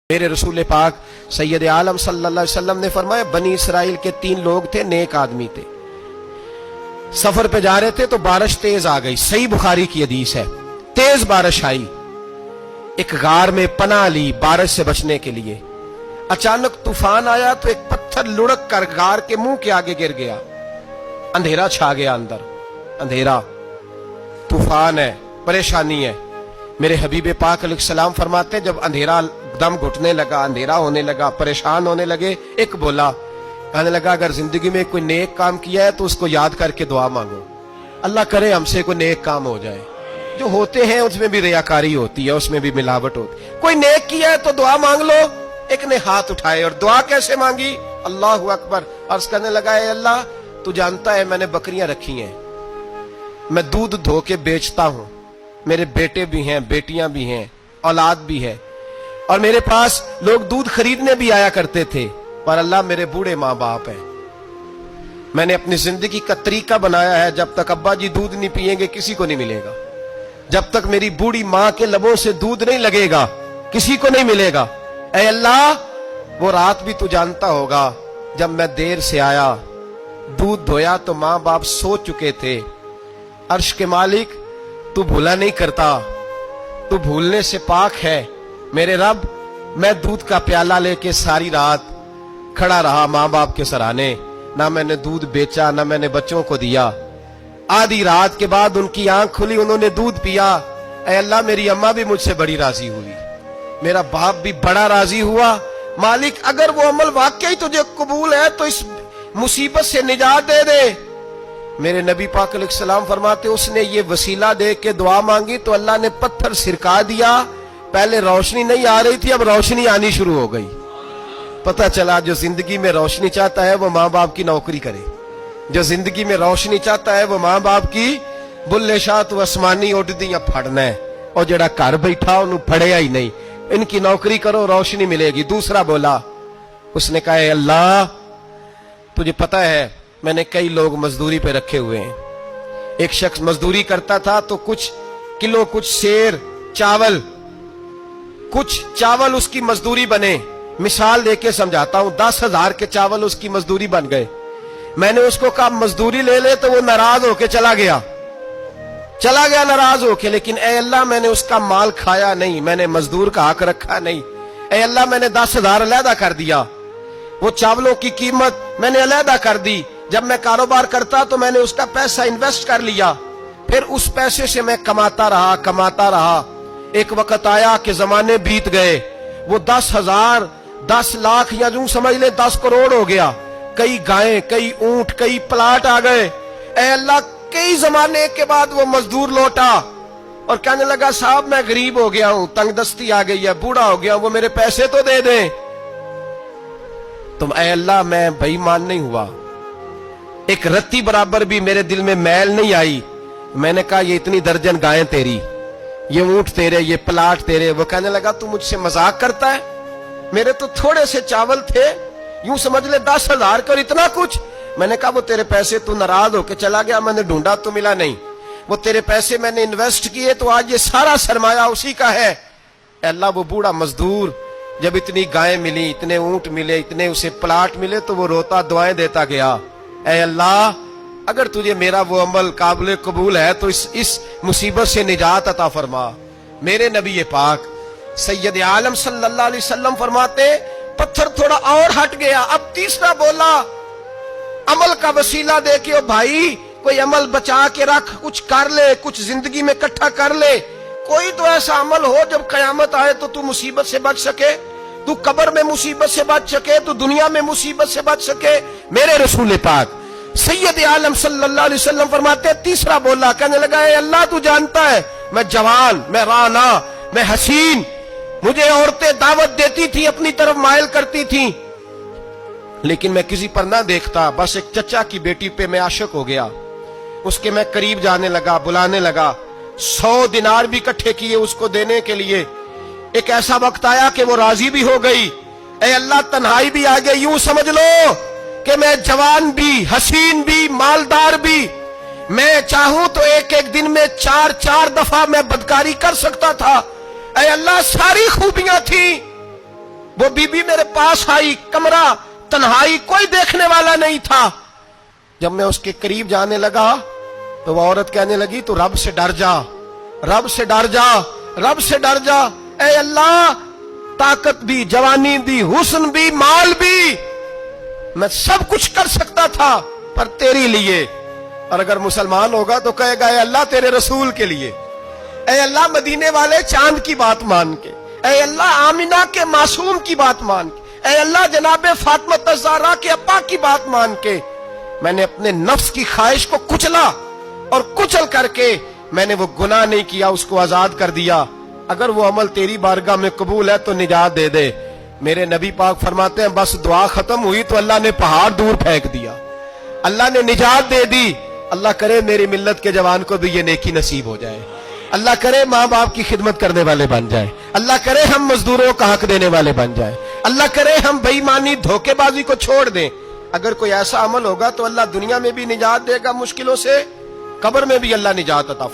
मेरे रसूल पाक सैयद आलम सल्लल्लाहु अलैहि वसल्लम ने फरमाया, बनी इसराइल के 3 लोग थे, नेक आदमी थे। सफर पे जा रहे थे तो बारिश तेज आ गई। सही बुखारी की हदीस है। तेज बारिश आई, एक गार में पनाह ली बारिश से बचने के लिए। अचानक तूफान आया तो एक पत्थर लुढ़क कर गार के मुंह के आगे गिर गया। अंधेरा छा गया अंदर, अंधेरा, तूफान है, परेशानी है। मेरे हबीब पाक अलैहिस्सलाम फरमाते, जब अंधेरा दम घुटने लगा, अंधेरा होने लगा, परेशान होने लगे, एक बोला, कहने लगा, अगर जिंदगी में कोई नेक काम किया है तो उसको याद करके दुआ मांगो, अल्लाह करे हमसे कोई नेक काम हो जाए। जो होते हैं उसमें भी रियाकारी होती है, उसमें भी मिलावट होती है। कोई नेक किया है तो दुआ मांग लो। एक ने हाथ उठाए और दुआ कैसे मांगी? अल्लाहु अकबर। अर्ज करने लगा, ए अल्लाह, तू जानता है मैंने बकरियां रखी हैं, मैं दूध धो के बेचता हूं, मेरे बेटे भी हैं, बेटियां भी हैं, औलाद भी है, और मेरे पास लोग दूध खरीदने भी आया करते थे, पर अल्लाह मेरे बूढ़े माँ बाप हैं। मैंने अपनी जिंदगी का तरीका बनाया है, जब तक अब्बा जी दूध नहीं पिएंगे किसी को नहीं मिलेगा, जब तक मेरी बूढ़ी माँ के लबों से दूध नहीं लगेगा किसी को नहीं मिलेगा। ऐ अल्लाह, वो रात भी तू जानता होगा, जब मैं देर से आया, दूध धोया तो माँ बाप सो चुके थे। अर्श के मालिक, तू भूला नहीं करता, तू भूलने से पाक है। मेरे रब, मैं दूध का प्याला लेके सारी रात खड़ा रहा माँ बाप के सराहने, ना मैंने दूध बेचा, ना मैंने बच्चों को दिया। आधी रात के बाद उनकी आंख खुली, उन्होंने दूध पिया। ऐ अल्लाह, मेरी अम्मा भी मुझसे बड़ी राजी हुई, मेरा बाप भी बड़ा राजी हुआ। मालिक, अगर वो अमल वाकई तुझे कबूल है तो इस मुसीबत से निजात दे दे। मेरे नबी पाक अलैहिस्सलाम फरमाते, उसने ये वसीला दे के दुआ मांगी तो अल्लाह ने पत्थर सिरका दिया। पहले रोशनी नहीं आ रही थी, अब रोशनी आनी शुरू हो गई। पता चला, जो जिंदगी में रोशनी चाहता है वो माँ बाप की नौकरी करे, जो जिंदगी में रोशनी चाहता है वो माँ बाप की बुल्ले शाह तो आसमानी उड़दियां फड़ना है, और जड़ा घर बैठा उन्हें फड़िया ही नहीं। इनकी नौकरी करो, रोशनी मिलेगी। दूसरा बोला, उसने कहा, अल्लाह, तुझे पता है मैंने कई लोग मजदूरी पे रखे हुए हैं। एक शख्स मजदूरी करता था तो कुछ किलो, कुछ शेर चावल, कुछ चावल उसकी मजदूरी बने। मिसाल देके समझाता हूं, 10,000 के चावल उसकी मजदूरी बन गए। मैंने उसको कहा मजदूरी ले ले, तो वो नाराज होके चला गया नाराज होके। लेकिन ए अल्लाह, मैंने उसका माल खाया नहीं, मैंने मजदूर का हक रखा नहीं। ए अल्लाह, मैंने 10,000 अलहदा कर दिया, वो चावलों की कीमत मैंने अलहदा कर दी। जब मैं कारोबार करता तो मैंने उसका पैसा इन्वेस्ट कर लिया, फिर उस पैसे से मैं कमाता रहा। एक वक्त आया कि जमाने बीत गए, वो 10,000, 10 लाख, या यूं समझ ले 10 करोड़ हो गया। कई गायें, कई ऊंट, कई प्लाट आ गए। ऐ अल्लाह, कई जमाने के बाद वो मजदूर लौटा और कहने लगा, साहब मैं गरीब हो गया हूं, तंगदस्ती आ गई है, बूढ़ा हो गया, वो मेरे पैसे तो दे दें। तुम, ऐ अल्लाह, मैं बेईमान नहीं हुआ, एक रत्ती बराबर भी मेरे दिल में मैल नहीं आई। मैंने कहा, ये इतनी दर्जन गायें तेरी, ये ऊंट तेरे, ये प्लाट तेरे। वो कहने लगा, तू मुझसे मजाक करता है, मेरे तो थोड़े से चावल थे, यूं समझ ले 10,000 कर इतना कुछ। मैंने कहा, वो तेरे पैसे, तू नाराज होके चला गया, मैंने ढूंढा तो मिला नहीं, वो तेरे पैसे मैंने इन्वेस्ट किए तो आज ये सारा सरमाया उसी का है। अल्लाह, वो बूढ़ा मजदूर जब इतनी गायें मिली, इतने ऊंट मिले, इतने उसे प्लाट मिले, तो वो रोता दुआएं देता गया, ऐ अल्लाह, अगर तुझे मेरा वो अमल काबिल कबूल है तो इस मुसीबत से निजात अता फरमा। मेरे नबी पाक सैयद आलम सल्लल्लाहु अलैहि वसल्लम फरमाते, पत्थर थोड़ा और हट गया। अब तीसरा बोला, अमल का वसीला दे के, ओ भाई, कोई अमल बचा के रख, कुछ कर ले, कुछ जिंदगी में इकट्ठा कर ले। कोई तो ऐसा अमल हो जब कयामत आए तो तू मुसीबत से बच सके, तू कब्र में मुसीबत से बच सके, तू दुनिया में मुसीबत से बच सके। मेरे रसूल पाक सैयद आलम सल्लल्लाहु अलैहि वसल्लम फरमाते, तीसरा बोला, कहने लगा, ए अल्लाह, तू जानता है मैं जवान, मैं राना, मैं हसीन, मुझे औरतें दावत देती थी, अपनी तरफ माइल करती थी, लेकिन मैं किसी पर ना देखता। बस एक चचा की बेटी पे मैं आशिक हो गया, उसके मैं करीब जाने लगा, बुलाने लगा, 100 दिनार भी इकट्ठे किए उसको देने के लिए। एक ऐसा वक्त आया कि वो राजी भी हो गई। ऐ अल्लाह, तन्हाई भी आ गई। यूं समझ लो कि मैं जवान भी, हसीन भी, मालदार भी, मैं चाहूं तो एक एक दिन में 4-4 दफा मैं बदकारी कर सकता था। ऐ अल्लाह, सारी खूबियां थी, وہ बीबी मेरे पास आई, कमरा तन्हाई, कोई देखने वाला नहीं था। जब मैं उसके करीब जाने लगा तो वो औरत कहने लगी, तू रब से डर जा, रब से डर जा, रब से डर जा। ए अल्लाह, ताकत भी, जवानी भी, हुस्न भी, माल भी, मैं सब कुछ कर सकता था पर तेरे लिए। और अगर मुसलमान होगा तो कहेगा, ए अल्लाह तेरे रसूल के लिए, ए अल्लाह मदीने वाले चांद की बात मान के, ए अल्लाह आमिना के मासूम की बात मान के, ए अल्लाह जनाबे फातिमा ज़हरा के अब्बा की बात मान के मैंने अपने नफ्स की ख्वाहिश को कुचला और कुचल करके मैंने वो गुनाह नहीं किया, उसको आजाद कर दिया। अगर वो अमल तेरी बारगाह में कबूल है तो निजात दे दे। मेरे नबी पाक फरमाते हैं, बस दुआ खत्म हुई तो अल्लाह ने पहाड़ दूर फेंक दिया, अल्लाह ने निजात दे दी। अल्लाह करे मेरी मिल्लत के जवान को भी ये नेकी नसीब हो जाए। अल्लाह करे माँ बाप की खिदमत करने वाले बन जाए। अल्लाह करे हम मजदूरों का हक देने वाले बन जाए। अल्लाह करे हम बेईमानी धोखेबाजी को छोड़ दें। अगर कोई ऐसा अमल होगा तो अल्लाह दुनिया में भी निजात देगा मुश्किलों से, कब्र में भी अल्लाह निजात अता